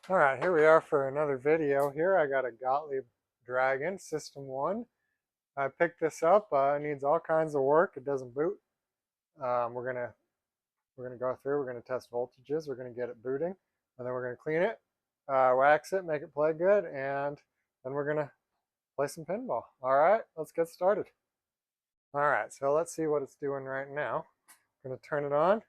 All right, here we are for another video. Here I got a Gottlieb Dragon System 1. I picked this up. It needs all kinds of work. It doesn't boot. We're gonna go through. We're gonna test voltages. We're gonna get it booting, and then we're gonna clean it, wax it, make it play good, and then we're gonna play some pinball. All right, let's get started. All right, so let's see what it's doing right now. I'm gonna turn it on.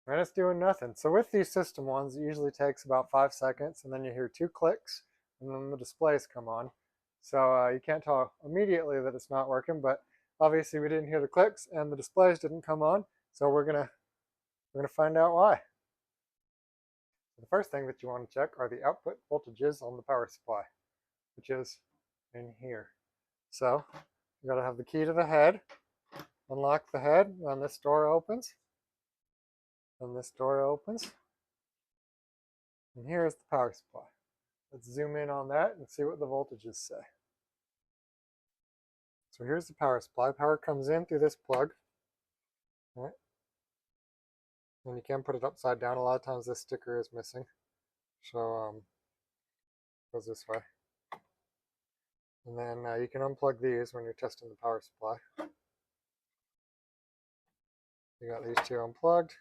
And it's doing nothing. So with these system ones, it usually takes about 5 seconds, and then you hear 2 clicks, and then the displays come on. So you can't tell immediately that it's not working, but obviously we didn't hear the clicks, and the displays didn't come on. So we're gonna find out why. The first thing that you want to check are the output voltages on the power supply, which is in here. So you gotta have the key to the head, unlock the head, and this door opens. And this door opens. And here is the power supply. Let's zoom in on that and see what the voltages say. So here's the power supply. Power comes in through this plug. Right? And you can put it upside down. A lot of times this sticker is missing. So it goes this way. And then you can unplug these when you're testing the power supply. You got these two unplugged.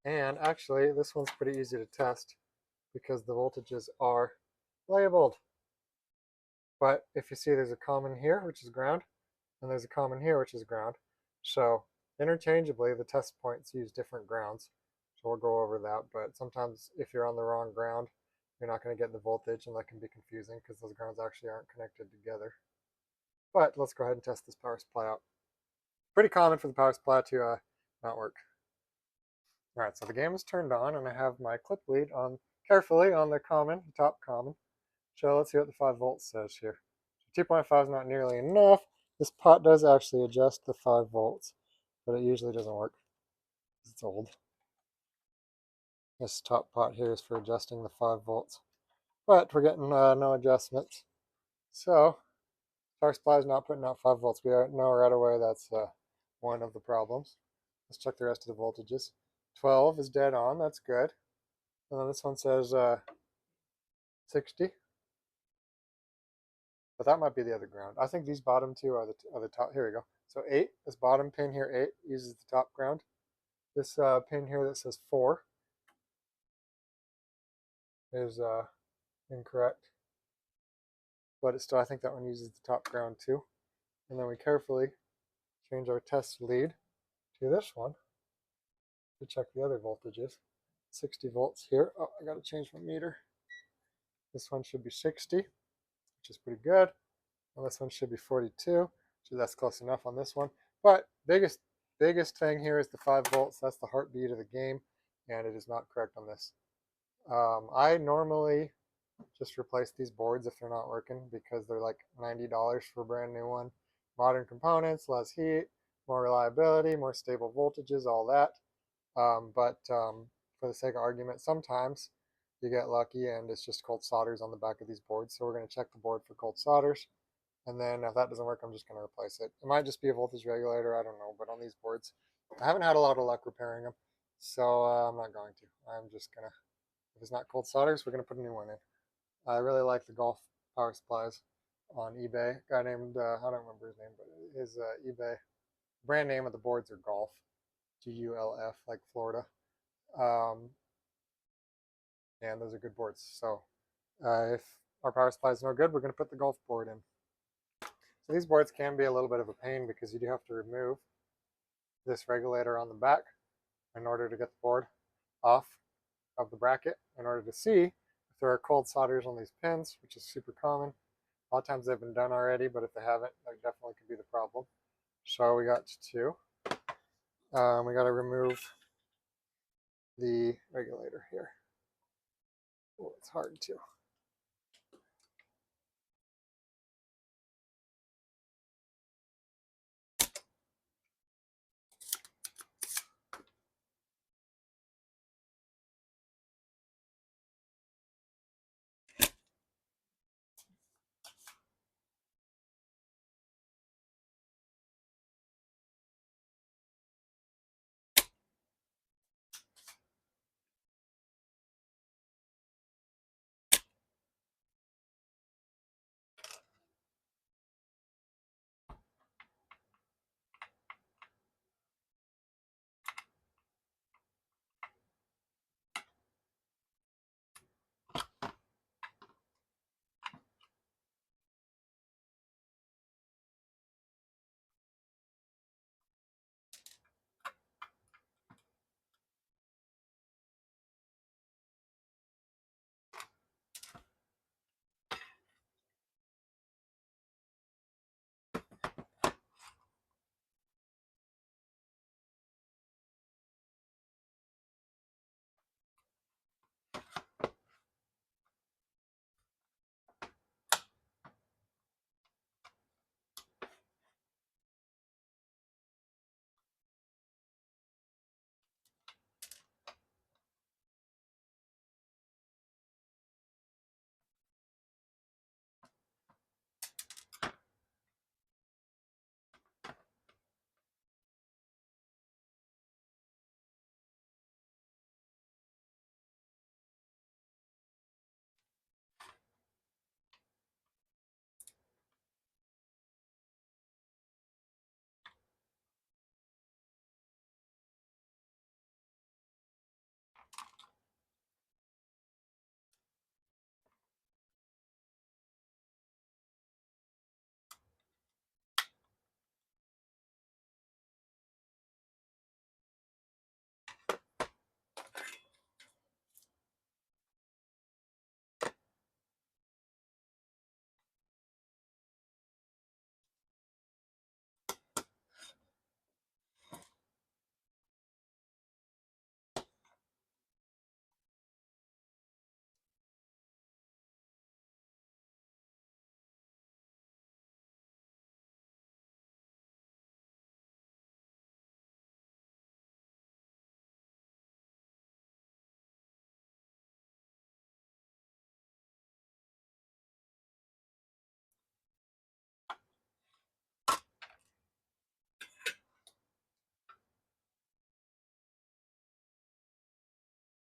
And actually, this one's pretty easy to test because the voltages are labeled. But if you see there's a common here, which is ground, and there's a common here, which is ground. So interchangeably, the test points use different grounds. So we'll go over that. But sometimes if you're on the wrong ground, you're not going to get the voltage, and that can be confusing because those grounds actually aren't connected together. But let's go ahead and test this power supply out. Pretty common for the power supply to not work. All right, so the game is turned on, and I have my clip lead on carefully on the common, the top common. So let's see what the 5 volts says here. 2.5 is not nearly enough. This pot does actually adjust the 5 volts, but it usually doesn't work because it's old. This top pot here is for adjusting the 5 volts, but we're getting no adjustments. So power supply is not putting out 5 volts. We know right away that's one of the problems. Let's check the rest of the voltages. 12 is dead on. That's good. And then this one says 60. But that might be the other ground. I think these bottom two are the top. Here we go. So 8, this bottom pin here, 8, uses the top ground. This pin here that says 4 is incorrect. But it's still, I think that one uses the top ground too. And then we carefully change our test lead to this one to check the other voltages. 60 volts here. Oh, I got to change my meter. This one should be 60, which is pretty good. And this one should be 42, so that's close enough on this one. But biggest thing here is the 5 volts. That's the heartbeat of the game, and it is not correct on this. I normally just replace these boards if they're not working because they're like $90 for a brand new one. Modern components, less heat, more reliability, more stable voltages, all that. But for the sake of argument, sometimes you get lucky and it's just cold solders on the back of these boards. So we're going to check the board for cold solders. And then if that doesn't work, I'm just going to replace it. It might just be a voltage regulator. I don't know. But on these boards, I haven't had a lot of luck repairing them. So I'm not going to. I'm just going to, if it's not cold solders, we're going to put a new one in. I really like the golf power supplies on eBay. A guy named, I don't remember his name, but his eBay brand name of the boards are Golf, Gulf, like Florida. And those are good boards. So if our power supply is no good, we're going to put the golf board in. So these boards can be a little bit of a pain because you do have to remove this regulator on the back in order to get the board off of the bracket in order to see if there are cold solders on these pins, which is super common. A lot of times they've been done already, but if they haven't, that definitely could be the problem. So we got 2. We got to remove the regulator here. Oh, it's hard to.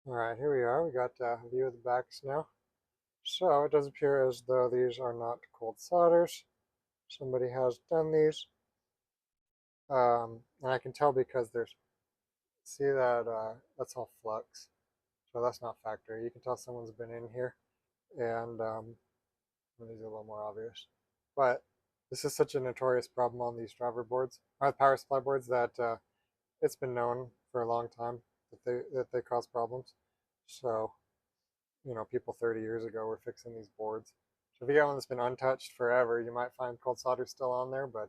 All right, here we are. We got a view of the backs now. So it does appear as though these are not cold solders. Somebody has done these. And I can tell because there's, see that, that's all flux. So that's not factory. You can tell someone's been in here. And these are a little more obvious. But this is such a notorious problem on these driver boards, or power supply boards, that it's been known for a long time that they cause problems. So, you know, people 30 years ago were fixing these boards. So if you get one that's been untouched forever, you might find cold solder still on there, but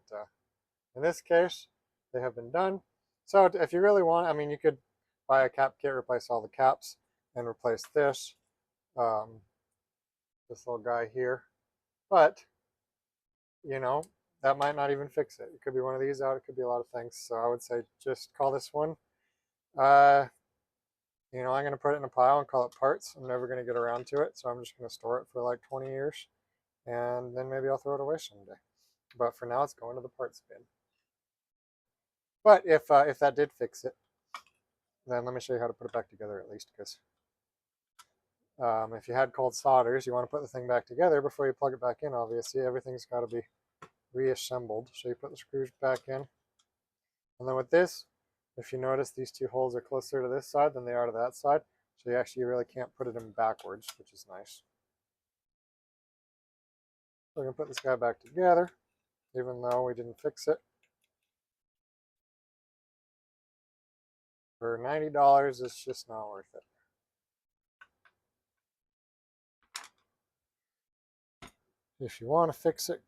in this case, they have been done. So if you really want, I mean, you could buy a cap kit, replace all the caps, and replace um, this little guy here. But, you know, that might not even fix it. It could be one of these out. It could be a lot of things. So I would say just call this one. You know, I'm going to put it in a pile and call it parts. I'm never going to get around to it. So I'm just going to store it for like 20 years. And then maybe I'll throw it away someday. But for now, it's going to the parts bin. But if that did fix it, then let me show you how to put it back together at least. Because if you had cold solders, you want to put the thing back together before you plug it back in, obviously. Everything's got to be reassembled. So you put the screws back in. And then with this, if you notice, these two holes are closer to this side than they are to that side. So you really can't put it in backwards, which is nice. So we're going to put this guy back together, even though we didn't fix it. For $90, it's just not worth it. If you want to fix it,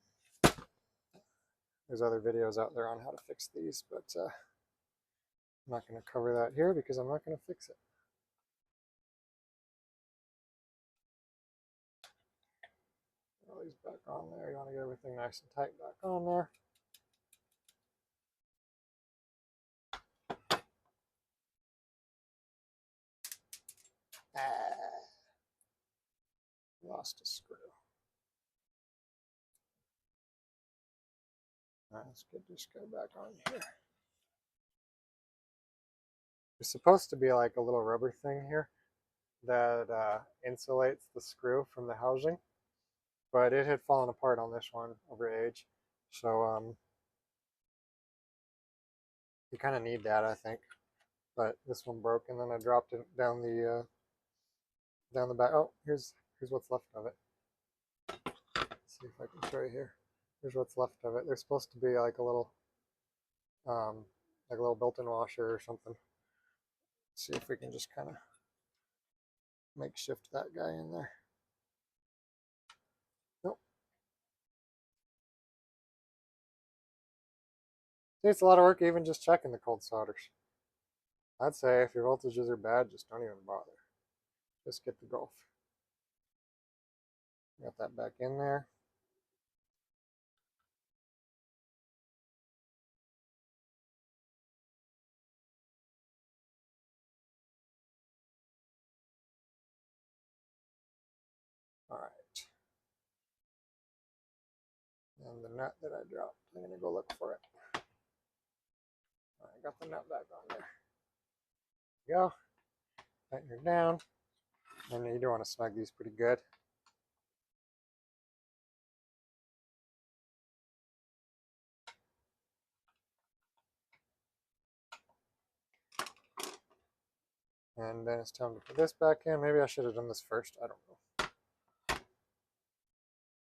there's other videos out there on how to fix these, but I'm not going to cover that here because I'm not going to fix it. All these back on there. You want to get everything nice and tight back on there. Lost a screw. All right, let's get this guy back on here. There's supposed to be like a little rubber thing here that insulates the screw from the housing, but it had fallen apart on this one over age. So you kind of need that, I think. But this one broke, and then I dropped it down the back. Oh, here's what's left of it. Let's see if I can show you here. Here's what's left of it. There's supposed to be like a little built-in washer or something. Let's see if we can just kind of makeshift that guy in there. Nope. See, it's a lot of work even just checking the cold solders. I'd say if your voltages are bad, just don't even bother. Just get the Gulf. Got that back in there. All right. And the nut that I dropped, I'm going to go look for it. All right, got the nut back on there. There you go. Tighten her down. And you do want to snug these pretty good. And then it's time to put this back in. Maybe I should have done this first. I don't know.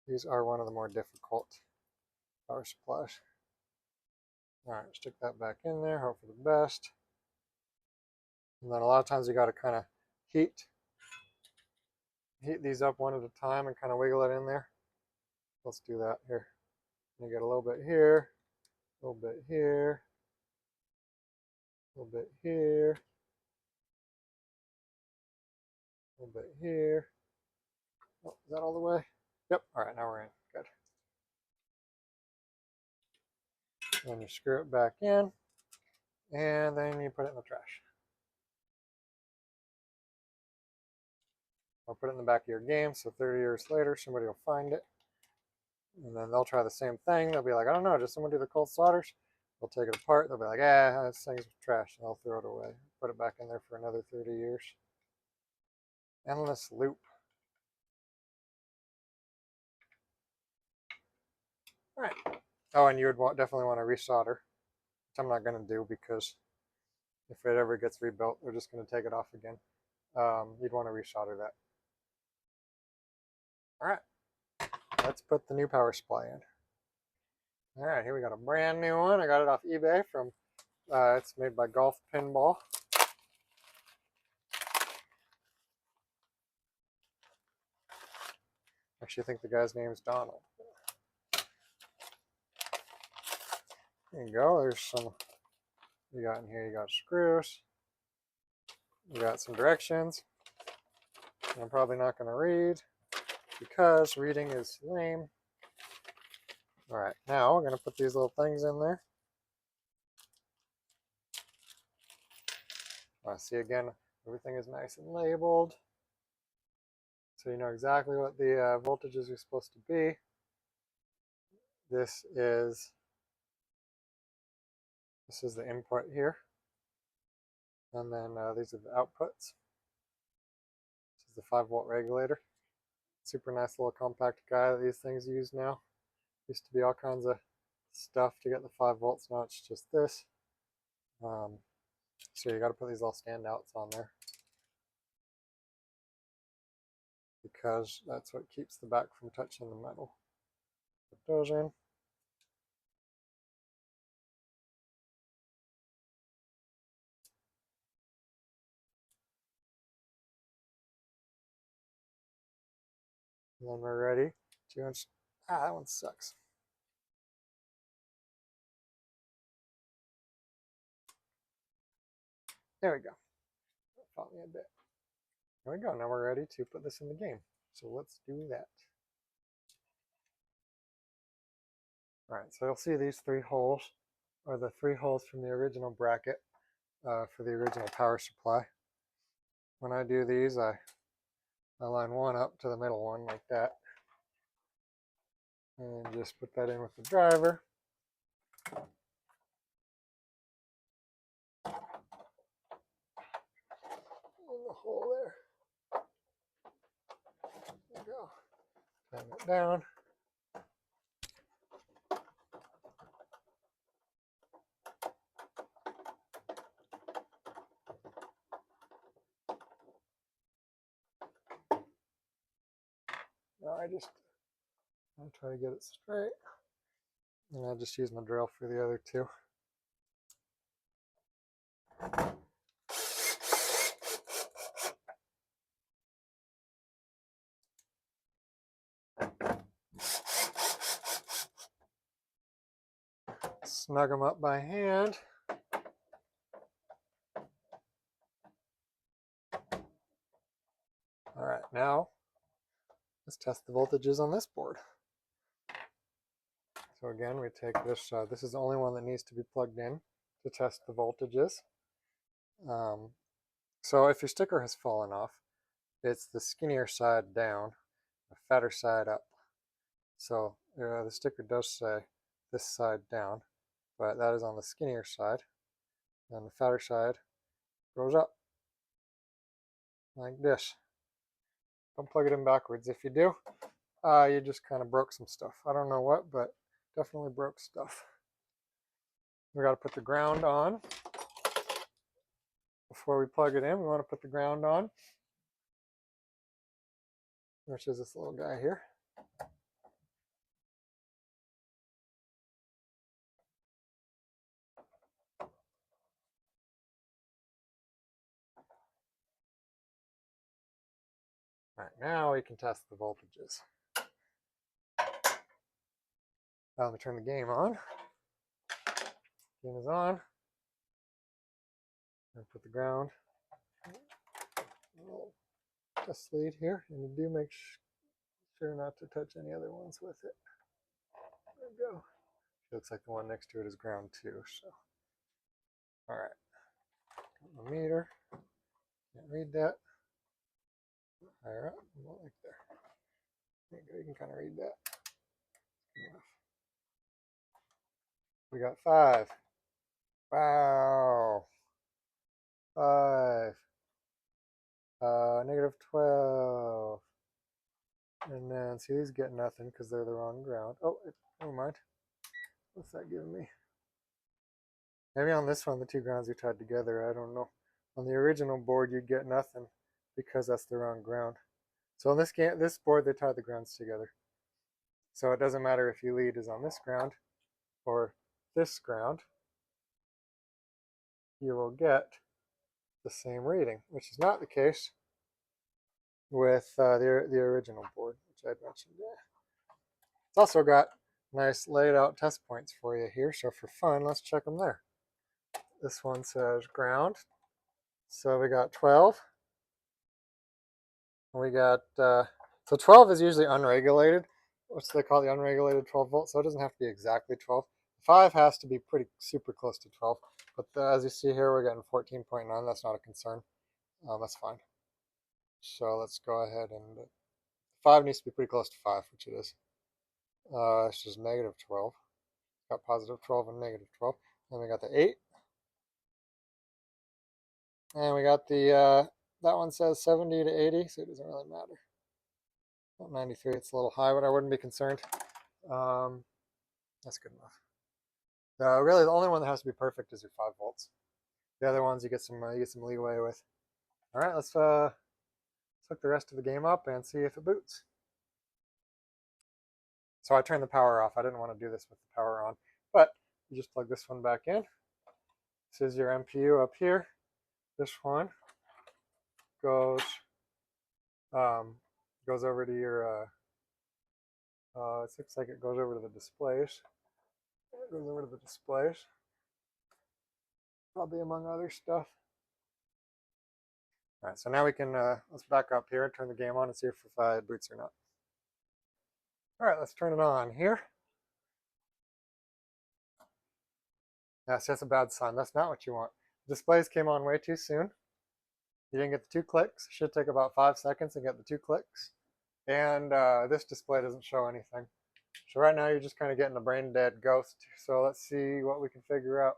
These are one of the more difficult power supplies. All right, stick that back in there. Hope for the best. And then a lot of times you got to kind of heat these up one at a time and kind of wiggle it in there. Let's do that here. You get a little bit here, a little bit here, a little bit here, a little bit here. Oh, is that all the way? Yep. All right, now we're in. Good. Then you screw it back in, and then you put it in the trash. Or put it in the back of your game, so 30 years later, somebody will find it. And then they'll try the same thing. They'll be like, I don't know, did someone do the cold solders? They'll take it apart. They'll be like, this thing's trash. And they'll throw it away. Put it back in there for another 30 years. Endless loop. All right. Oh, and you would definitely want to resolder, which I'm not going to do because if it ever gets rebuilt, they're just going to take it off again. You'd want to resolder that. All right. Let's put the new power supply in. All right, here we got a brand new one. I got it off eBay from, it's made by Pinball. Actually, I think the guy's name's Donald. There you go. There's some, you got in here, you got screws. You got some directions. I'm probably not going to read because reading is lame. All right, now we're going to put these little things in there. See, again, everything is nice and labeled. So you know exactly what the voltages are supposed to be. This is the input here. And then these are the outputs. This is the 5-volt regulator. Super nice little compact guy that these things use now. Used to be all kinds of stuff to get the 5 volts. Now it's just this. So you got to put these little standouts on there because that's what keeps the back from touching the metal. Put those in. And then we're ready to that one sucks. There we go. That fought me a bit. There we go. Now we're ready to put this in the game. So let's do that. All right, so you'll see these 3 holes are the 3 holes from the original bracket for the original power supply. When I do these, I line one up to the middle one like that. And just put that in with the driver. In the hole there. There we go. Tighten it down. Now I'll try to get it straight. And I'll just use my drill for the other 2. Snug them up by hand. All right, now let's test the voltages on this board. So again, we take this, this is the only one that needs to be plugged in to test the voltages. So if your sticker has fallen off, it's the skinnier side down, the fatter side up. So the sticker does say this side down, but that is on the skinnier side. And the fatter side goes up like this. Don't plug it in backwards. If you do, you just kind of broke some stuff. I don't know what, but definitely broke stuff. We got to put the ground on. Before we plug it in, we want to put the ground on, which is this little guy here. All right, now we can test the voltages. Now let me turn the game on. Game is on. And put the ground. Little test lead here, and you do make sure not to touch any other ones with it. There we go. It looks like the one next to it is ground too. So, all right. Got my meter. Can't read that. Higher up, not like there. There you go. You can kind of read that. We got 5. Wow. 5. Negative 12. And then, see, these get nothing because they're the wrong ground. Oh, never mind. What's that giving me? Maybe on this one, the two grounds are tied together. I don't know. On the original board, you'd get nothing because that's the wrong ground. So on this board, they tie the grounds together. So it doesn't matter if your lead is on this ground or this ground. You will get the same reading, which is not the case with the original board, which I mentioned. Yeah. It's also got nice laid out test points for you here. So for fun, let's check them there. This one says ground. So we got 12. We got, so 12 is usually unregulated. What's they call the unregulated 12 volt. So it doesn't have to be exactly 12. 5 has to be pretty super close to 12. But as you see here, we're getting 14.9. That's not a concern. That's fine. So let's go ahead and 5 needs to be pretty close to 5, which it is. It's just negative 12. Got positive 12 and negative 12. Then we got the 8. And we got the, that one says 70 to 80, so it doesn't really matter. 93, it's a little high, but I wouldn't be concerned. That's good enough. Really, the only one that has to be perfect is your 5 volts. The other ones you get some leeway with. All right, let's hook the rest of the game up and see if it boots. So I turned the power off. I didn't want to do this with the power on, but you just plug this one back in. This is your MPU up here. This one goes over to your. It looks like it goes over to the displays. It goes over to the displays. Probably among other stuff. All right, so now we can, let's back up here and turn the game on and see if it boots or not. All right, let's turn it on here. Yeah, see, that's a bad sign. That's not what you want. Displays came on way too soon. You didn't get the 2 clicks. It should take about 5 seconds to get the 2 clicks. And this display doesn't show anything. So right now you're just kind of getting a brain dead ghost. So let's see what we can figure out.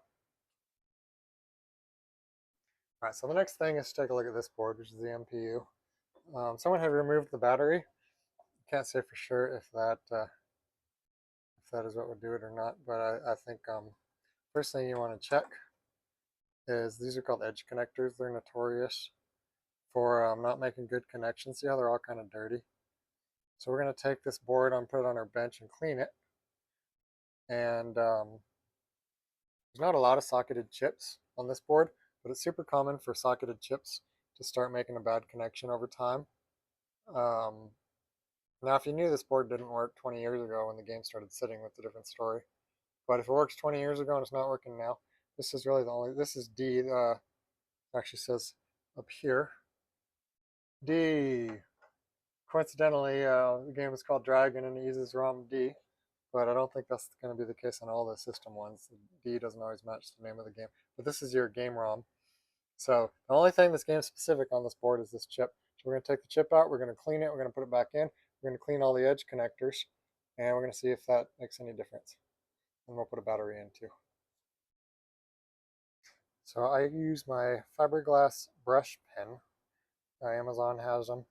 All right, so the next thing is to take a look at this board, which is the MPU. Someone had removed the battery. Can't say for sure if that is what would do it or not, but I think first thing you want to check is these are called edge connectors. They're notorious for not making good connections. See how they're all kind of dirty? So we're going to take this board and put it on our bench and clean it. And there's not a lot of socketed chips on this board, but it's super common for socketed chips to start making a bad connection over time. Now, if you knew this board didn't work 20 years ago when the game started sitting, that's a different story. But if it works 20 years ago and it's not working now, this is really the only, this is D, actually says up here, D. Coincidentally, the game is called Dragon and it uses ROM D, but I don't think that's going to be the case on all the system ones. D doesn't always match the name of the game. But this is your game ROM. So the only thing that's game specific on this board is this chip. So we're going to take the chip out, we're going to clean it, we're going to put it back in, we're going to clean all the edge connectors, and we're going to see if that makes any difference. And we'll put a battery in too. So I use my fiberglass brush pen. Amazon has them.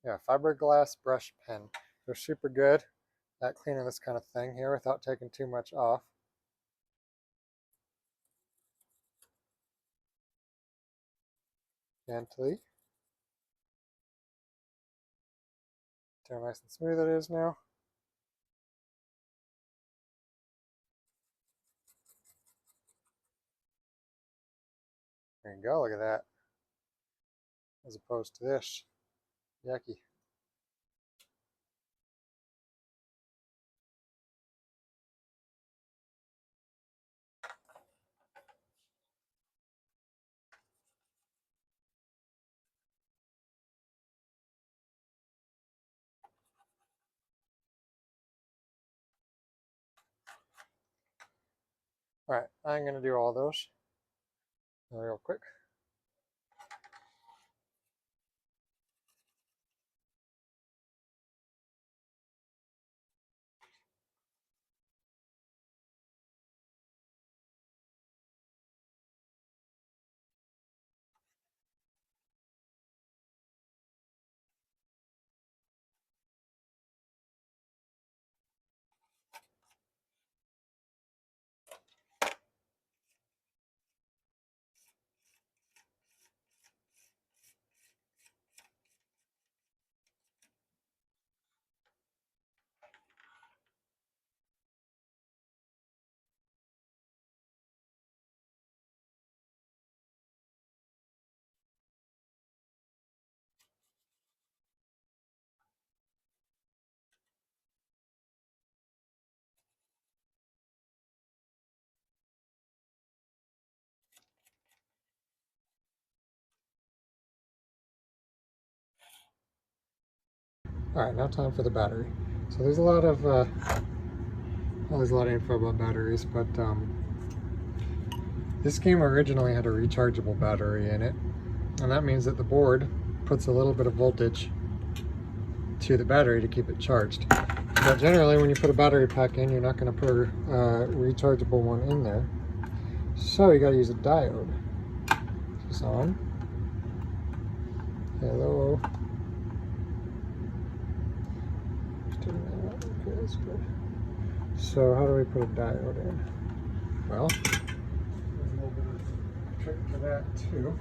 Yeah, fiberglass brush pen. They're super good at cleaning this kind of thing here without taking too much off. Gently. See how nice and smooth it is now. There you go, look at that. As opposed to this. Yucky. All right, I'm going to do all those real quick. Alright, now time for the battery. So there's a lot of well, there's a lot of info about batteries, but this game originally had a rechargeable battery in it, and that means that the board puts a little bit of voltage to the battery to keep it charged. But generally when you put a battery pack in, you're not going to put a rechargeable one in there. So you got to use a diode. Is this on? Hello? Okay, that's good. So how do we put a diode in? Well, there's a little bit of trick to that too.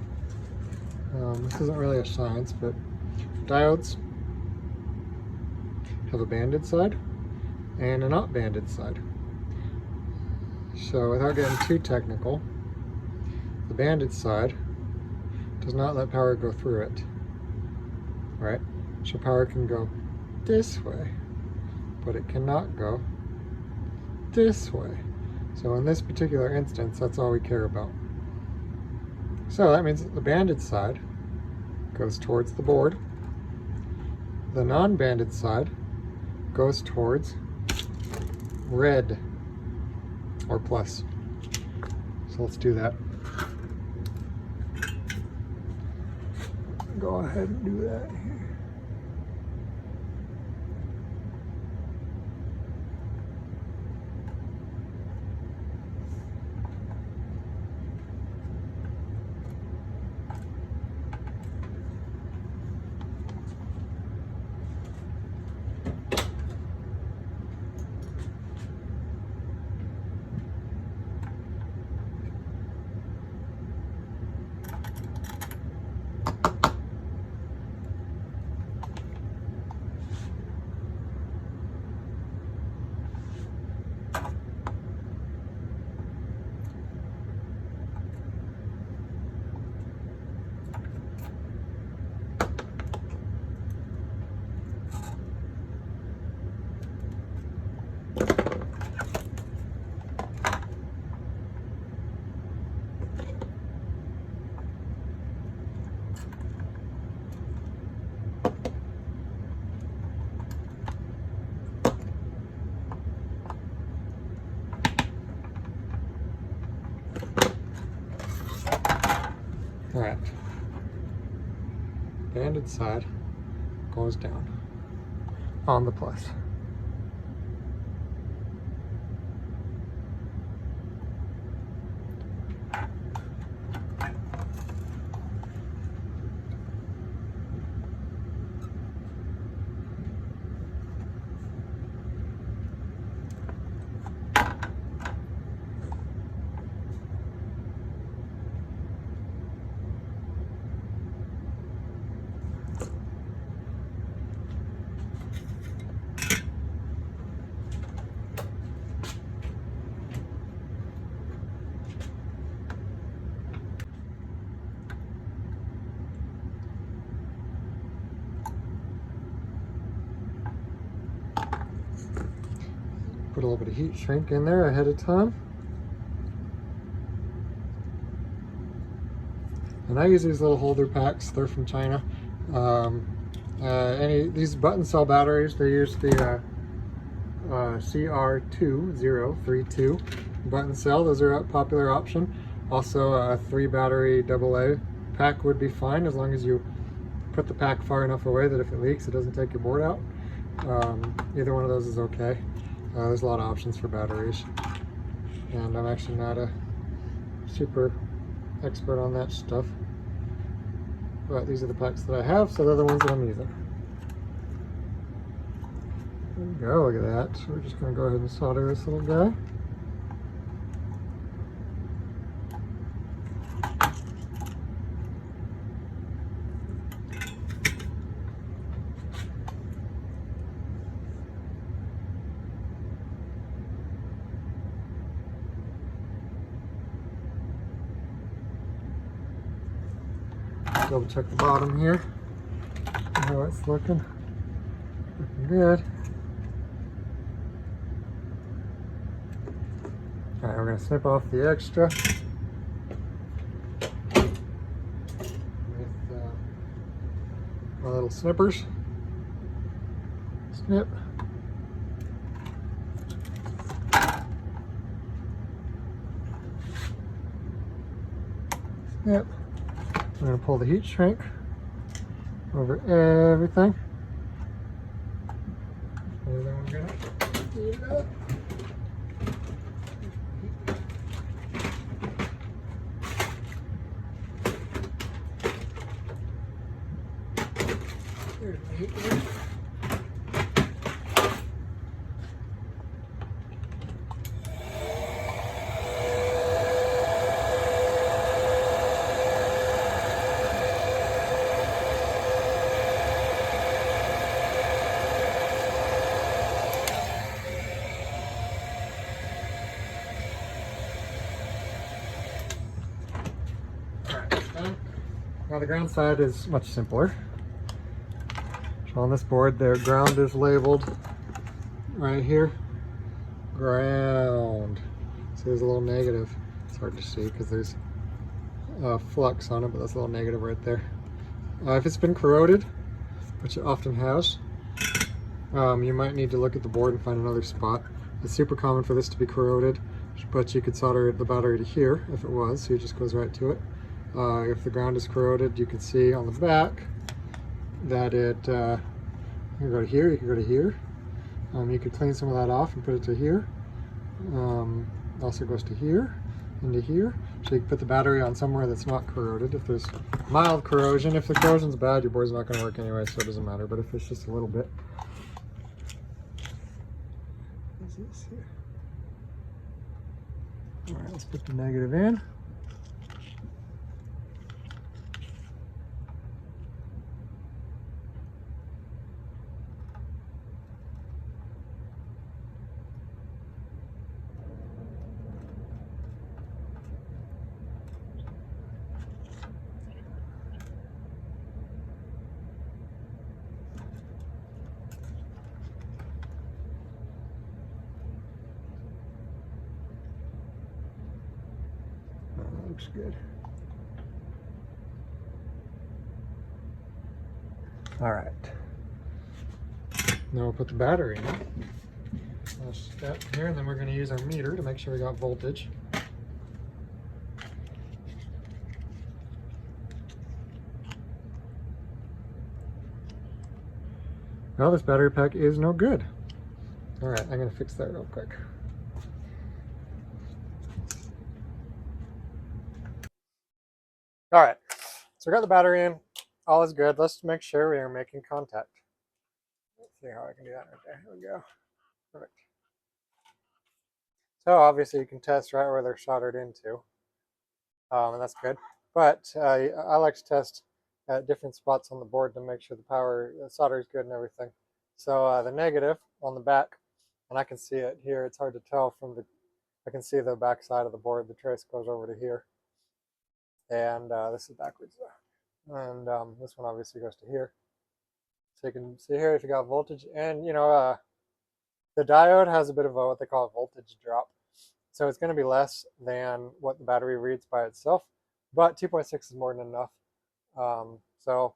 This isn't really a science, but diodes have a banded side and a not banded side. So without getting too technical, the banded side does not let power go through it, right? So power can go this way, but it cannot go this way. So in this particular instance, that's all we care about. So that means that the banded side goes towards the board. The non-banded side goes towards red or plus. So let's do that. Go ahead and do that here. Alright, banded side goes down on the plus. Put a little bit of heat shrink in there ahead of time. And I use these little holder packs. They're from China. These button cell batteries, they use the CR2032 button cell. Those are a popular option. Also, a 3 battery AA pack would be fine, as long as you put the pack far enough away that if it leaks, it doesn't take your board out. Either one of those is okay. There's a lot of options for batteries, and I'm actually not a super expert on that stuff, but these are the packs that I have, so they're the ones that I'm using. There we go, look at that. So we're just going to go ahead and solder this little guy. Double check the bottom here, how it's looking good. Alright, we're going to snip off the extra with my little snippers. Yep. Yep. I'm going to pull the heat shrink over everything. And then we're going to heat it up. There's the heat there. Now the ground side is much simpler. So on this board there, ground is labeled right here. Ground. So there's a little negative. It's hard to see because there's a flux on it, but that's a little negative right there. If it's been corroded, which it often has, you might need to look at the board and find another spot. It's super common for this to be corroded, but you could solder the battery to here if it was, so it just goes right to it. If the ground is corroded, you can see on the back that it, you can go to here, you can go to here. You could clean some of that off and put it to here. Also goes to here, into here. So you can put the battery on somewhere that's not corroded. If there's mild corrosion, if the corrosion's bad, your board's not going to work anyway, so it doesn't matter. But if it's just a little bit. What's this here? All right, let's put the negative in. Looks good. All right. Now we'll put the battery in. Let's step here, and then we're going to use our meter to make sure we got voltage. Well, this battery pack is no good. All right, I'm going to fix that real quick. All right, so we got the battery in. All is good. Let's make sure we are making contact. Let's see how I can do that right there. Here we go. Perfect. So obviously you can test right where they're soldered into, and that's good. But I like to test at different spots on the board to make sure the solder is good and everything. So the negative on the back, and I can see it here. It's hard to tell from I can see the back side of the board. The trace goes over to here. And this is backwards. And this one obviously goes to here. So you can see here if you got voltage. And, the diode has a bit of what they call a voltage drop. So it's going to be less than what the battery reads by itself. But 2.6 is more than enough. So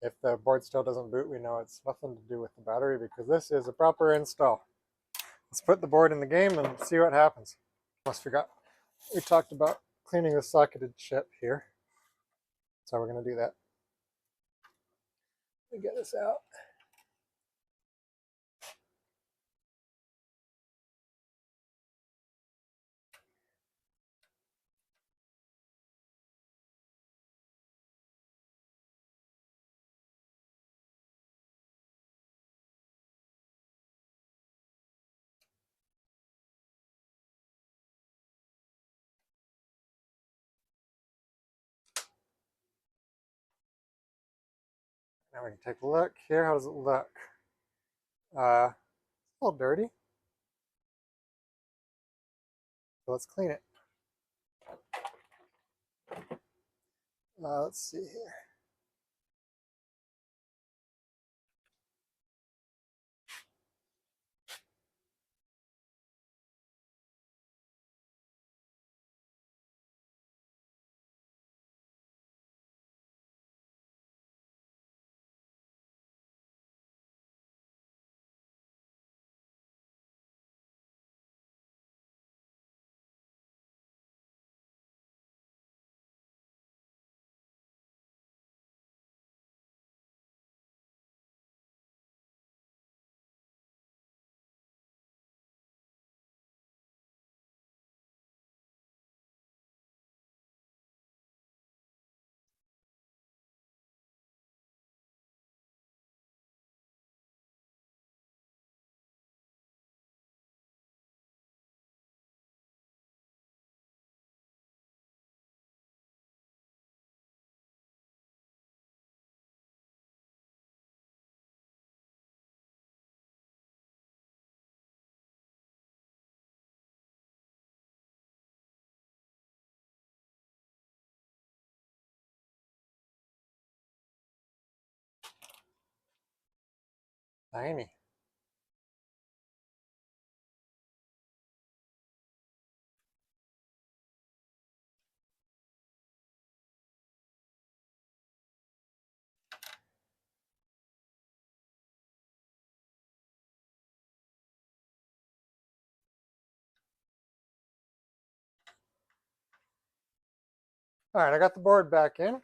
if the board still doesn't boot, we know it's nothing to do with the battery because this is a proper install. Let's put the board in the game and see what happens. Almost forgot. We talked about cleaning the socketed chip here. So we're going to do that. Let me get this out. Now we can take a look here. How does it look? It's a little dirty. So let's clean it. Let's see here. Tiny. All right, I got the board back in,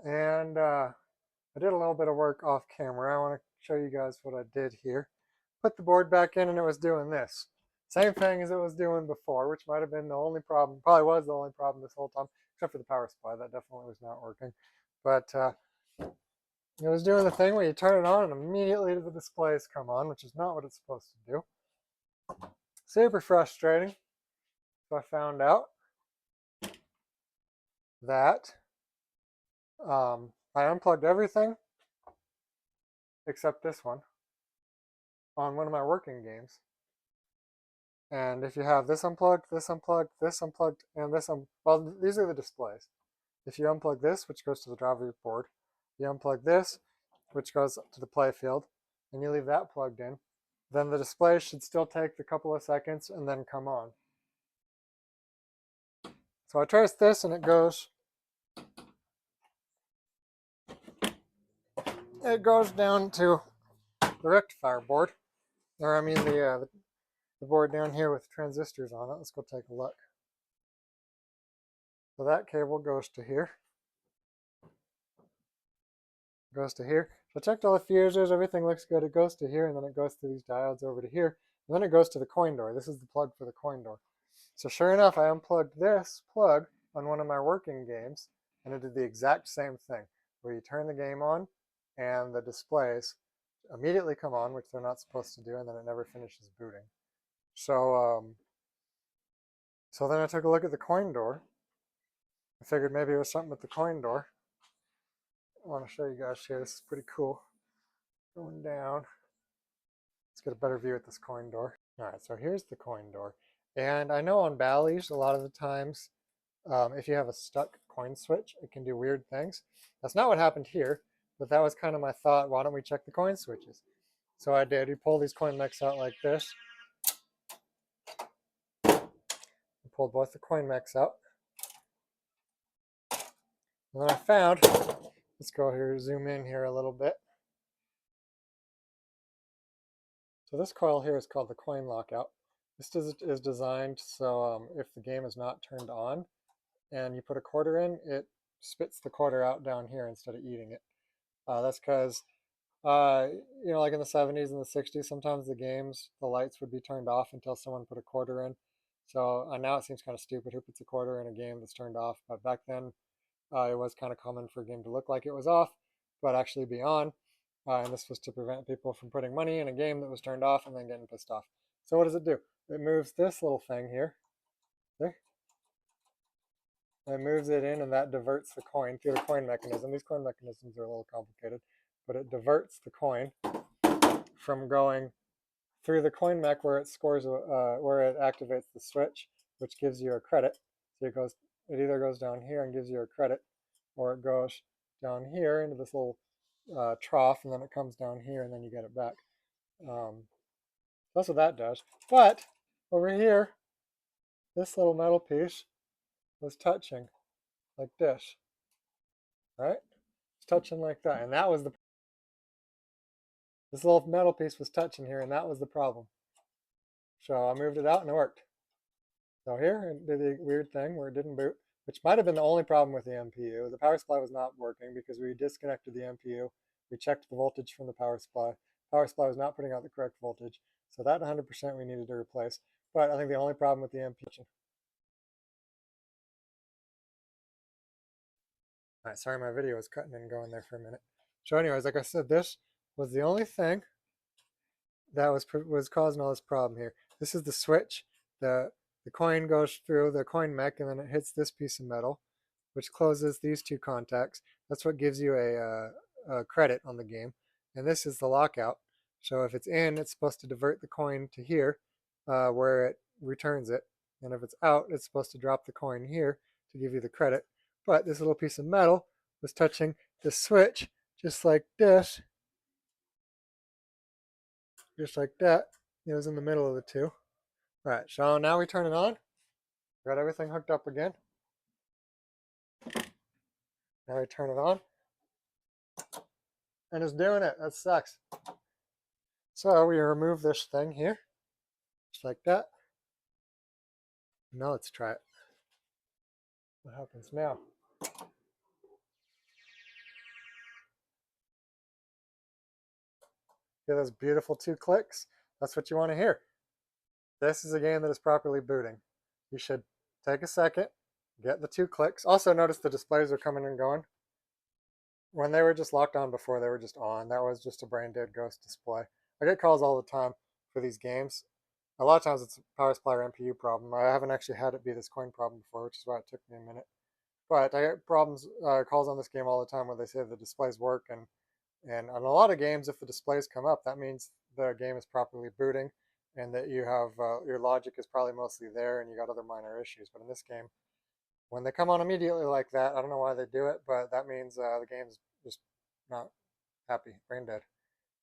and I did a little bit of work off camera. I want to show you guys what I did here. Put the board back in and it was doing this. Same thing as it was doing before, which might have been the only problem, probably was the only problem this whole time, except for the power supply. That definitely was not working. But it was doing the thing where you turn it on and immediately the displays come on, which is not what it's supposed to do. Super frustrating. So I found out that I unplugged everything except this one on one of my working games. And if you have this unplugged, this unplugged, this unplugged, and this well, these are the displays. If you unplug this, which goes to the driver board, you unplug this, which goes to the play field, and you leave that plugged in, then the display should still take a couple of seconds and then come on. So I traced this and it goes down to the rectifier board, or I mean the board down here with transistors on it. Let's go take a look. So that cable goes to here. Goes to here. So I checked all the fuses, everything looks good. It goes to here, and then it goes through these diodes over to here. And then it goes to the coin door. This is the plug for the coin door. So sure enough, I unplugged this plug on one of my working games, and it did the exact same thing, where you turn the game on, and the displays immediately come on, which they're not supposed to do, and then it never finishes booting. So, so then I took a look at the coin door. I figured maybe it was something with the coin door. I want to show you guys here. This is pretty cool. Going down. Let's get a better view at this coin door. All right, so here's the coin door. And I know on Bally's, a lot of the times, if you have a stuck coin switch, it can do weird things. That's not what happened here, but that was kind of my thought. Why don't we check the coin switches? So I did. You pull these coin mechs out like this. I pulled both the coin mechs out. And then I found, let's go here, zoom in here a little bit. So this coil here is called the coin lockout. This is designed so if the game is not turned on and you put a quarter in, it spits the quarter out down here instead of eating it. That's because, you know, like in the 70s and the 60s, sometimes the games, the lights would be turned off until someone put a quarter in. So now it seems kind of stupid who puts a quarter in a game that's turned off. But back then, it was kind of common for a game to look like it was off, but actually be on. And this was to prevent people from putting money in a game that was turned off and then getting pissed off. So what does it do? It moves this little thing here. See? It moves it in, and that diverts the coin through the coin mechanism. These coin mechanisms are a little complicated, but it diverts the coin from going through the coin mech where it scores, where it activates the switch, which gives you a credit. So it either goes down here and gives you a credit, or it goes down here into this little trough, and then it comes down here, and then you get it back. That's what that does. But over here, this little metal piece was touching like this, right? It's touching like that, and that was this little metal piece was touching here, and that was the problem. So I moved it out, and it worked. So here, it did the weird thing where it didn't boot, which might have been the only problem with the MPU. The power supply was not working because we disconnected the MPU. We checked the voltage from the power supply. Power supply was not putting out the correct voltage. So that 100% we needed to replace. But I think the only problem with the MPU. All right, sorry, my video was cutting and going there for a minute. So anyways, like I said, this was the only thing that was causing all this problem here. This is the switch. The coin goes through the coin mech, and then it hits this piece of metal, which closes these two contacts. That's what gives you a credit on the game. And this is the lockout. So if it's in, it's supposed to divert the coin to here, where it returns it. And if it's out, it's supposed to drop the coin here to give you the credit. But this little piece of metal was touching the switch just like this, just like that. It was in the middle of the two. All right, so now we turn it on. Got everything hooked up again. Now we turn it on. And it's doing it. That sucks. So we remove this thing here, just like that. Now let's try it. What happens now? Hear those beautiful 2 clicks? That's what you want to hear. This is a game that is properly booting. You should take a second, get the 2 clicks. Also notice the displays are coming and going. When they were just locked on before, they were just on. That was just a brain dead ghost display. I get calls all the time for these games. A lot of times it's a power supply or MPU problem. I haven't actually had it be this coin problem before, which is why it took me a minute. But I get calls on this game all the time where they say the displays work, and on a lot of games, if the displays come up, that means the game is properly booting, and that you have your logic is probably mostly there, and you got other minor issues. But in this game, when they come on immediately like that, I don't know why they do it, but that means the game's just not happy, brain dead.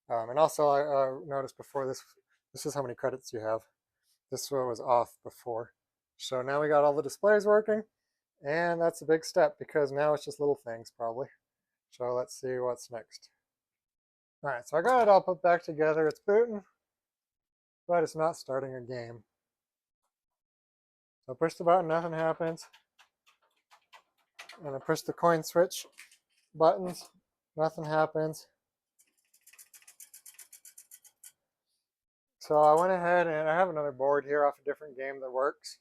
And also, I noticed before this is how many credits you have. This one was off before. So now we got all the displays working, and that's a big step because now it's just little things probably. So let's see what's next. All right, so I got it all put back together. It's booting, but it's not starting a game. So I push the button, nothing happens. And I push the coin switch buttons, nothing happens. So I went ahead and I have another board here off a different game that works.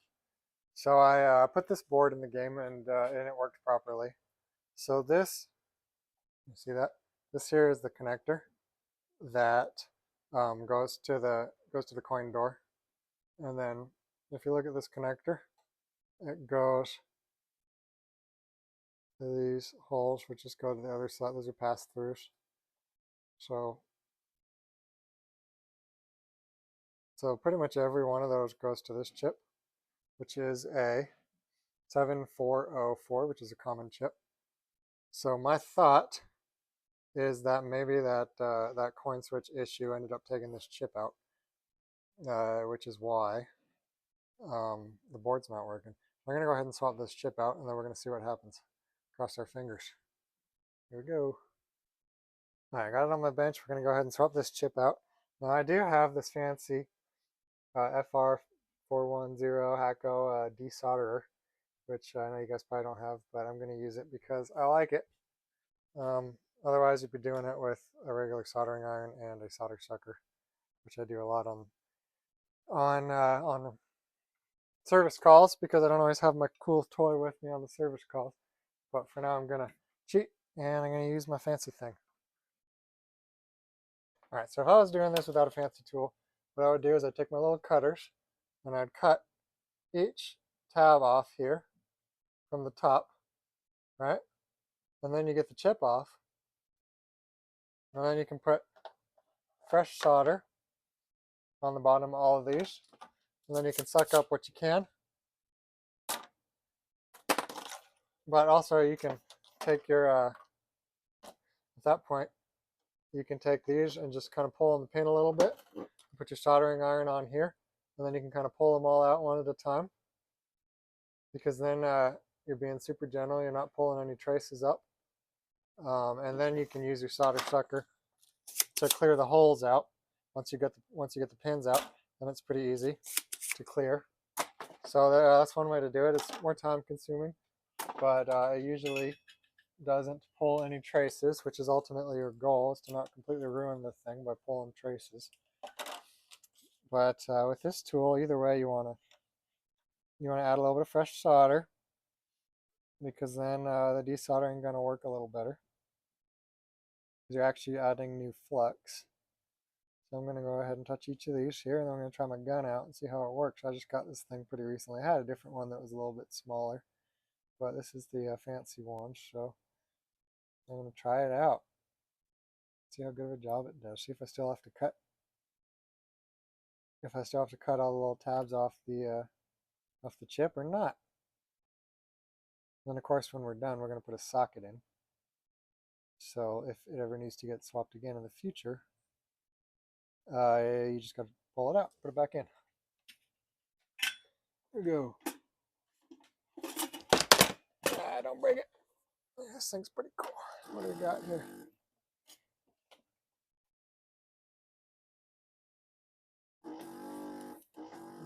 So I put this board in the game and it worked properly. So this, you see that? This here is the connector that goes to the coin door. And then if you look at this connector, it goes to these holes, which just go to the other side. Those are pass-throughs. So pretty much every one of those goes to this chip, which is a 7404, which is a common chip. So my thought is that maybe that coin switch issue ended up taking this chip out, which is why the board's not working. I'm going to go ahead and swap this chip out, and then we're going to see what happens. Cross our fingers. Here we go. All right, I got it on my bench. We're going to go ahead and swap this chip out. Now I do have this fancy FR410 Hacko desolderer, which I know you guys probably don't have, but I'm going to use it because I like it. Otherwise, you'd be doing it with a regular soldering iron and a solder sucker, which I do a lot on service calls because I don't always have my cool toy with me on the service calls. But for now, I'm going to cheat and I'm going to use my fancy thing. All right, so if I was doing this without a fancy tool, what I would do is I'd take my little cutters and I'd cut each tab off here from the top, right? And then you get the chip off. And then you can put fresh solder on the bottom of all of these. And then you can suck up what you can. But also you can take your, at that point, you can take these and just kind of pull on the pin a little bit. Put your soldering iron on here. And then you can kind of pull them all out one at a time. Because then you're being super gentle. You're not pulling any traces up. And then you can use your solder sucker to clear the holes out. Once you get the pins out, then it's pretty easy to clear. So that's one way to do it. It's more time consuming, but it usually doesn't pull any traces, which is ultimately your goal, is to not completely ruin the thing by pulling traces. But with this tool, either way, you want to add a little bit of fresh solder, because then the desoldering is going to work a little better. You're actually adding new flux. So I'm going to go ahead and touch each of these here, and then I'm going to try my gun out and see how it works. I just got this thing pretty recently. I had a different one that was a little bit smaller, but this is the fancy one, so I'm going to try it out. See how good of a job it does. See if I still have to cut. If I still have to cut all the little tabs off the chip or not. Then of course when we're done, we're going to put a socket in. So if it ever needs to get swapped again in the future, you just got to pull it out, put it back in. There we go. Don't break it. This thing's pretty cool. What do we got here? You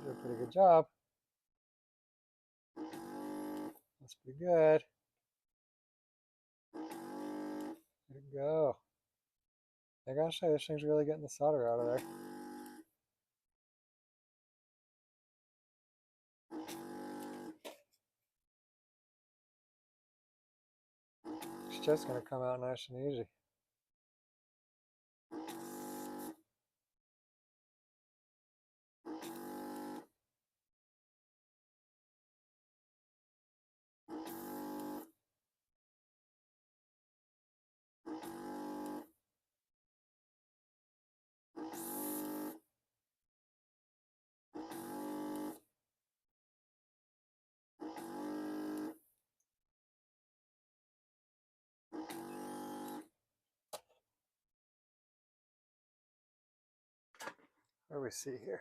did a pretty good job. That's pretty good. There you go. I gotta say, this thing's really getting the solder out of there. It's just gonna come out nice and easy. What do we see here?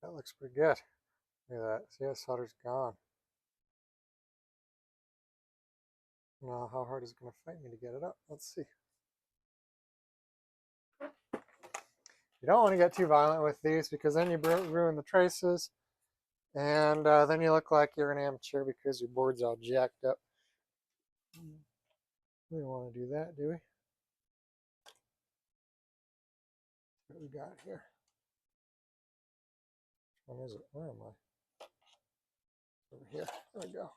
That looks pretty good. Look at that. See, that solder's gone. Now, how hard is it going to fight me to get it up? Let's see. You don't want to get too violent with these because then you ruin the traces, and then you look like you're an amateur because your board's all jacked up. We don't want to do that, do we? What we got here? Which one is it? Where am I? Over here. There we go.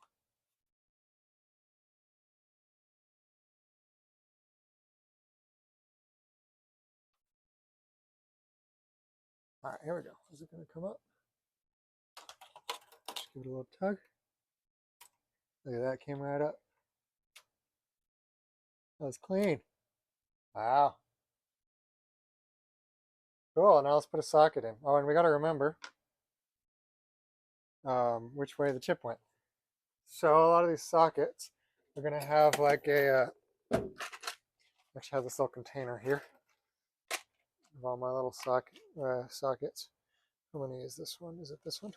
All right, here we go. Is it going to come up? Just give it a little tug. Look at that, came right up. That was clean. Wow. Cool, now let's put a socket in. Oh, and we got to remember which way the chip went. So a lot of these sockets are going to have like a, actually have this little container here of all my little sockets. How many is this one? Is it this one?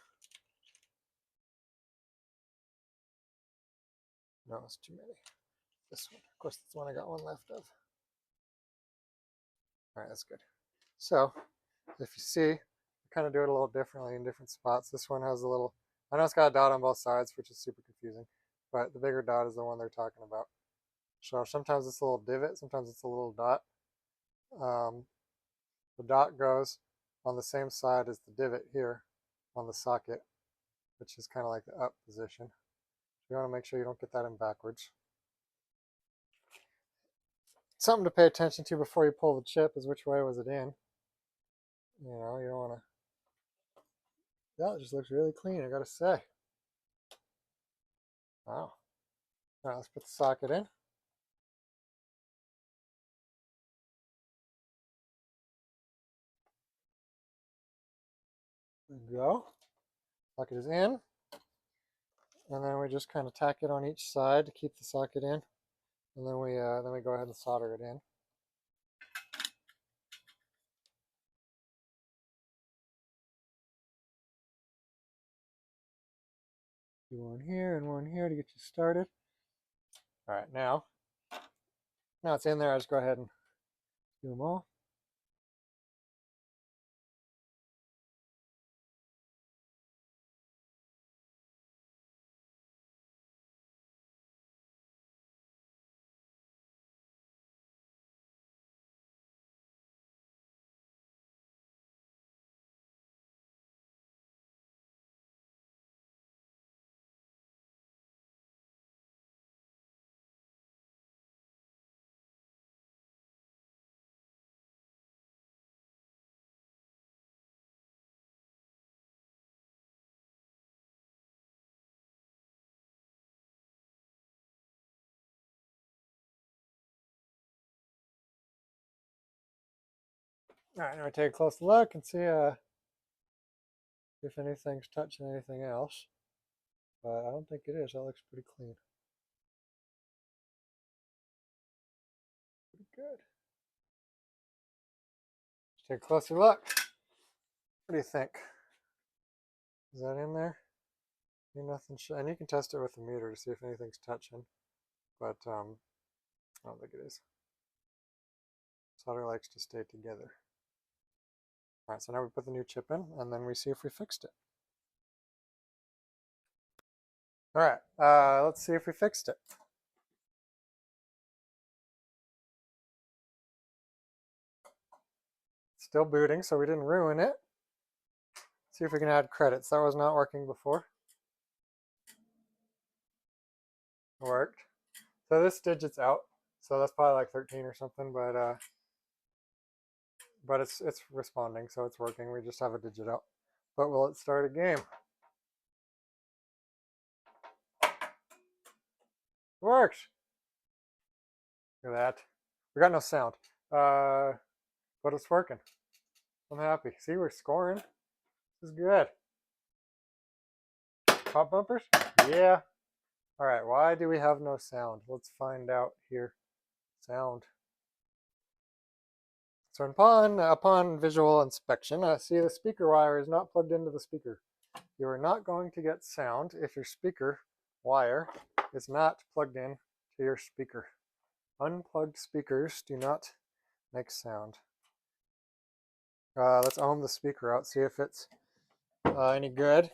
No, it's too many. This one. Of course, that's the one I got one left of. All right, that's good. So, if you see, I kind of do it a little differently in different spots. This one has a little, I know it's got a dot on both sides, which is super confusing, but the bigger dot is the one they're talking about. So sometimes it's a little divot, sometimes it's a little dot. The dot goes on the same side as the divot here on the socket, which is kind of like the up position. You want to make sure you don't get that in backwards. Something to pay attention to before you pull the chip is which way was it in. You know, you don't want to. That just looks really clean, I gotta say. Wow. All right, let's put the socket in. There we go. Socket is in. And then we just kind of tack it on each side to keep the socket in. And then we go ahead and solder it in. Do one here and one here to get you started. All right, now it's in there. I just go ahead and do them all. All right, now we take a close look and see if anything's touching anything else. But I don't think it is. That looks pretty clean. Pretty good. Take a closer look. What do you think? Is that in there? Nothing. And you can test it with the meter to see if anything's touching. But I don't think it is. Solder likes to stay together. All right, so now we put the new chip in, and then we see if we fixed it. All right, let's see if we fixed it. Still booting, so we didn't ruin it. See if we can add credits. That was not working before. It worked. So this digit's out, so that's probably like 13 or something, but it's responding, so it's working. We just have a digit out. But will it start a game? It works. Look at that. We got no sound, but it's working. I'm happy. See, we're scoring. This is good. Pop bumpers? Yeah. All right, why do we have no sound? Let's find out here. Sound. So upon visual inspection, see the speaker wire is not plugged into the speaker. You are not going to get sound if your speaker wire is not plugged in to your speaker. Unplugged speakers do not make sound. Let's ohm the speaker out, see if it's any good.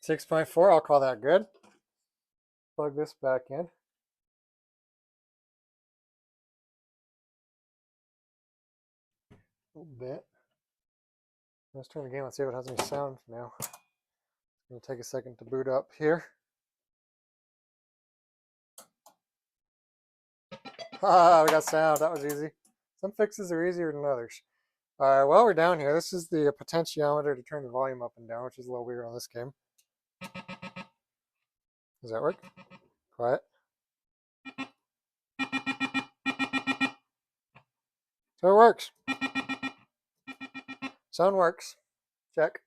6.4, I'll call that good. Plug this back in. A little bit. Let's turn the game on, see if it has any sound now. It's going to take a second to boot up here. Ah, we got sound. That was easy. Some fixes are easier than others. While we're down here, this is the potentiometer to turn the volume up and down, which is a little weird on this game. Does that work? Quiet. So it works. Sound works. Check.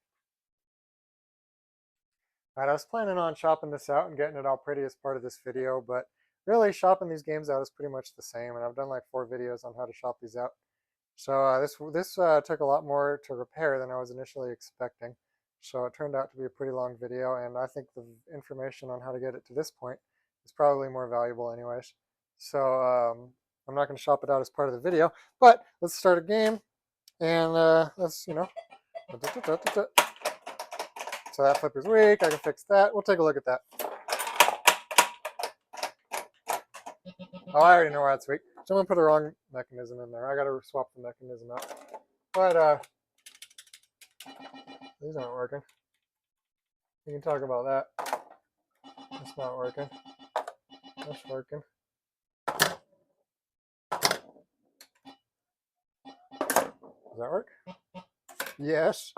Alright, I was planning on shopping this out and getting it all pretty as part of this video, but really shopping these games out is pretty much the same, and I've done like 4 videos on how to shop these out. So this took a lot more to repair than I was initially expecting. So it turned out to be a pretty long video, and I think the information on how to get it to this point is probably more valuable anyways. So I'm not going to shop it out as part of the video, but let's start a game, and let's, so that flipper's weak, I can fix that. We'll take a look at that. Oh, I already know why it's weak. Someone put a wrong mechanism in there. I gotta swap the mechanism out. But these aren't working. We can talk about that. That's not working. That's working. Does that work? Yes.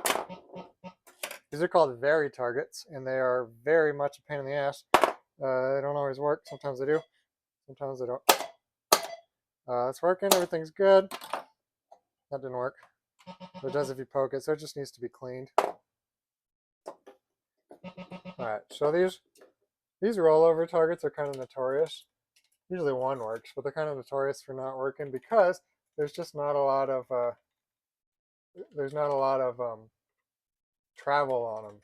These are called vary targets, and they are very much a pain in the ass. They don't always work. Sometimes they do. Sometimes they don't. It's working. Everything's good. That didn't work. But it does if you poke it, so it just needs to be cleaned. Alright, so these rollover targets are kind of notorious. Usually one works, but they're kind of notorious for not working because there's just not a lot of travel on them.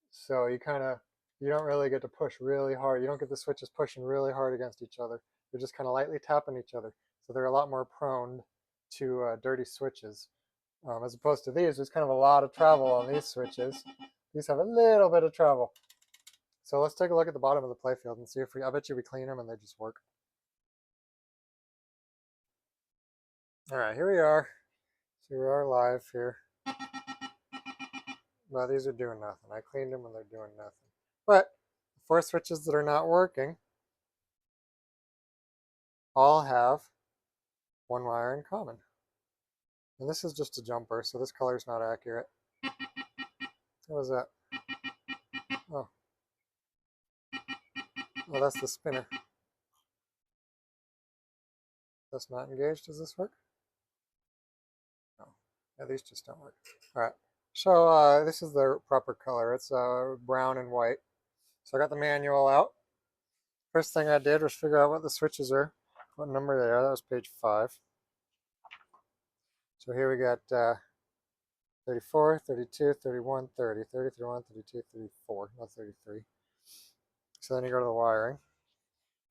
So you don't really get to push really hard. You don't get the switches pushing really hard against each other. They're just kind of lightly tapping each other. So they're a lot more prone to dirty switches. As opposed to these, there's kind of a lot of travel on these switches. These have a little bit of travel. So let's take a look at the bottom of the playfield and see if I bet you we clean them and they just work. All right, here we are. So we are live here. Well, these are doing nothing. I cleaned them and they're doing nothing. But the 4 switches that are not working all have 1 wire in common. And this is just a jumper, so this color is not accurate. What was that? Oh. Oh, that's the spinner. That's not engaged. Does this work? No. Yeah, these just don't work. All right. So this is the proper color. It's brown and white. So I got the manual out. First thing I did was figure out what the switches are. what number they are. That was page 5. So here we got 34, 32, 31, 30, 30, 31, 32, 34, not 33. So then you go to the wiring.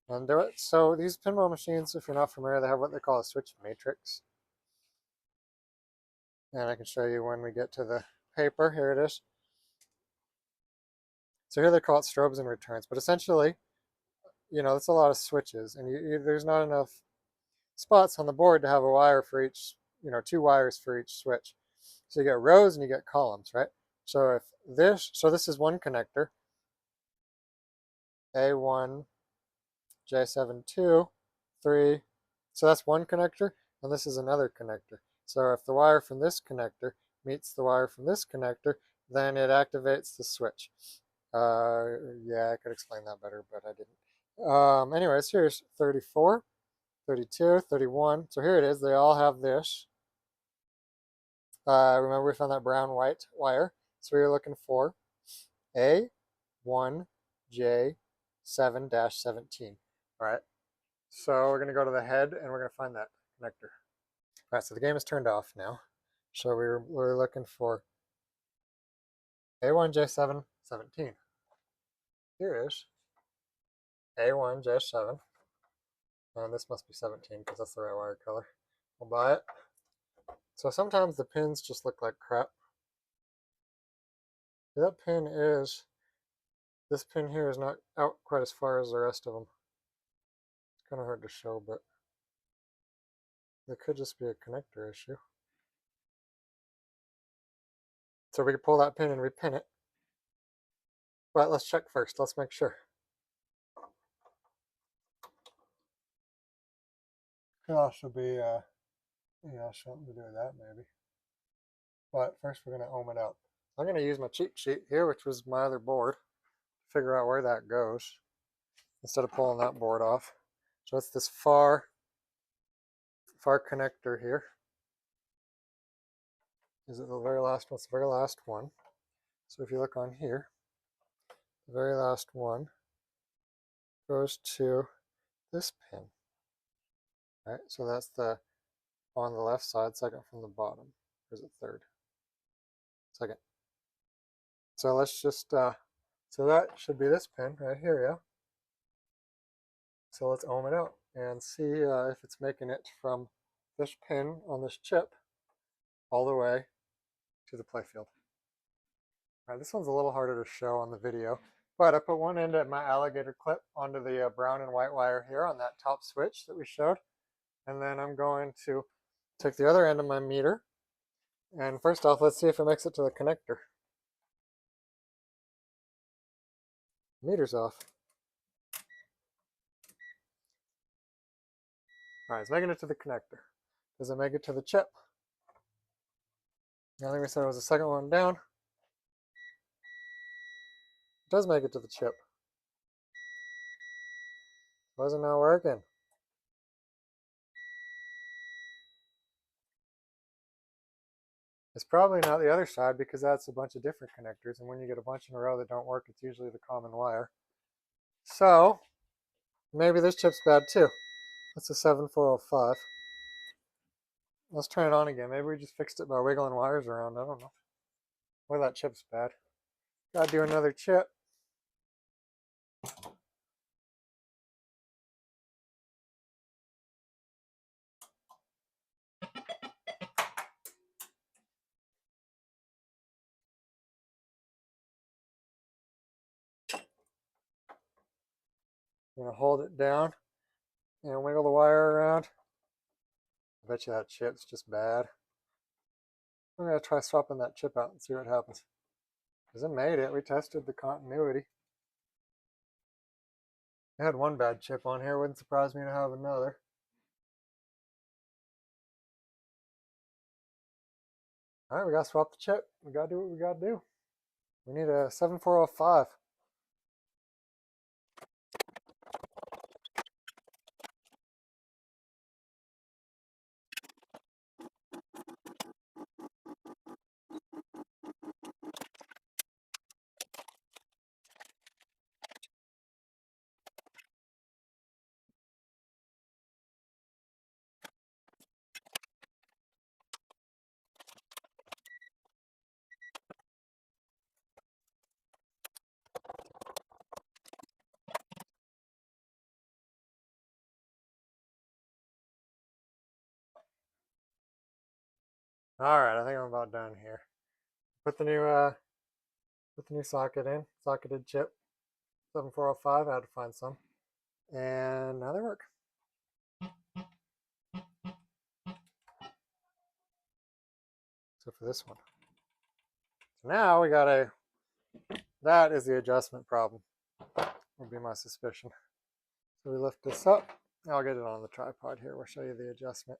And do it. So these pinball machines, if you're not familiar, they have what they call a switch matrix. And I can show you when we get to the paper. Here it is. So here they call it strobes and returns. But essentially, it's a lot of switches. And there's not enough spots on the board to have a wire for each, 2 wires for each switch. So you get rows and you get columns, right? So this is one connector, A1, J7, 2, 3. So that's one connector, and this is another connector. So if the wire from this connector meets the wire from this connector, then it activates the switch. Yeah, I could explain that better, but I didn't. Anyways, here's 34, 32, 31. So here it is. They all have this. Remember we found that brown-white wire. So we were looking for A1J7-17. All right. So we're going to go to the head and we're going to find that connector. All right, so the game is turned off now. So we're looking for A1J7-17. Here is A1J7. And this must be 17 because that's the right wire color. We'll buy it. So sometimes the pins just look like crap. This pin here is not out quite as far as the rest of them. It's kind of hard to show, but it could just be a connector issue. So we can pull that pin and repin it. But let's check first. Let's make sure. Could also be, something to do with that maybe. But first we're going to ohm it out. I'm going to use my cheat sheet here, which was my other board, to figure out where that goes instead of pulling that board off. So it's this far connector here. Is it the very last one? It's the very last one. So if you look on here, the very last one goes to this pin. Right? So that's on the left side, second from the bottom. Or is it third? Second. So let's just, so that should be this pin right here, yeah? So let's ohm it out and see if it's making it from this pin on this chip all the way to the playfield. All right, this one's a little harder to show on the video, but I put one end of my alligator clip onto the brown and white wire here on that top switch that we showed. And then I'm going to take the other end of my meter. And first off, let's see if it makes it to the connector. Meter's off. All right, it's making it to the connector. Does it make it to the chip? I think we said it was the second one down. It does make it to the chip. Why is it not working? It's probably not the other side because that's a bunch of different connectors, and when you get a bunch in a row that don't work, it's usually the common wire. So maybe this chip's bad too. That's a 7405. Let's turn it on again. Maybe we just fixed it by wiggling wires around. I don't know. Or that chip's bad. Gotta do another chip. I'm gonna hold it down and wiggle the wire around. I bet you that chip's just bad. I'm gonna try swapping that chip out and see what happens. Because it made it. We tested the continuity. I had one bad chip on here. Wouldn't surprise me to have another. All right, we gotta swap the chip. We gotta do what we gotta do. We need a 7405. All right, I think I'm about done here. Put the new socket in, socketed chip, 7405. I had to find some, and now they work. So for this one, so now we got that is the adjustment problem. Would be my suspicion. So we lift this up. I'll get it on the tripod here. We'll show you the adjustment.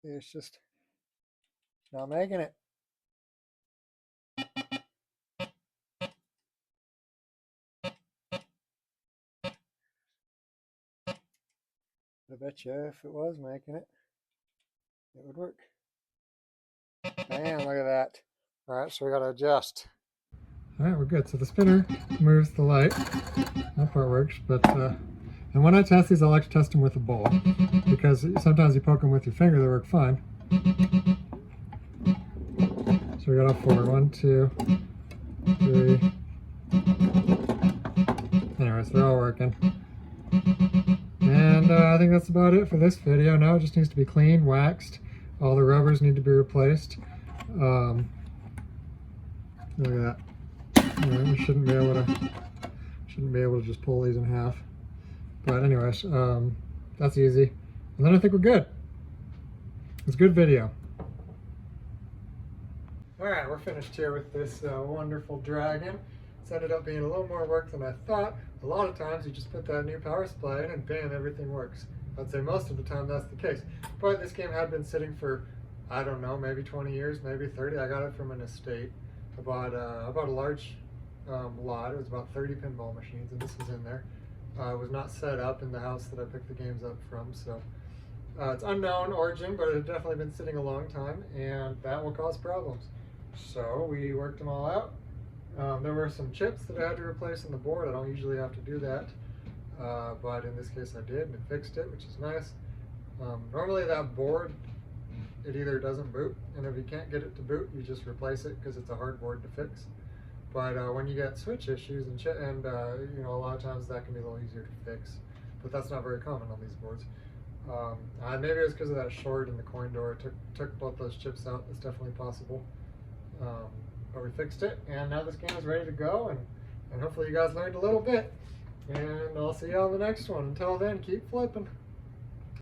It's just not making it. I bet you if it was making it, it would work. Man, look at that. All right, so we got to adjust. All right, we're good. So the spinner moves the light. That part works, but and when I test these, I like to test them with a ball because sometimes you poke them with your finger, they work fine. So we got all four. 1, 2, 3. Anyways, they're all working. And I think that's about it for this video. Now it just needs to be cleaned, waxed. All the rubbers need to be replaced. Look at that. We shouldn't be able to just pull these in half. But anyways, that's easy. And then I think we're good. It's a good video. All right, we're finished here with this wonderful dragon. It's ended up being a little more work than I thought. A lot of times you just put that new power supply in and bam, everything works. I'd say most of the time that's the case. But this game had been sitting for, I don't know, maybe 20 years, maybe 30. I got it from an estate. I bought a large lot. It was about 30 pinball machines, and this was in there. It was not set up in the house that I picked the games up from, so it's unknown origin, but it had definitely been sitting a long time, and that will cause problems. So we worked them all out. There were some chips that I had to replace on the board. I don't usually have to do that, but in this case I did, and it fixed it, which is nice. Normally that board, it either doesn't boot, and if you can't get it to boot, you just replace it because it's a hard board to fix. But when you get switch issues and you know, a lot of times that can be a little easier to fix, but that's not very common on these boards. Maybe it was because of that short in the coin door. It took both those chips out. That's definitely possible. But we fixed it, and now this game is ready to go, and hopefully you guys learned a little bit. And I'll see you on the next one. Until then, keep flipping.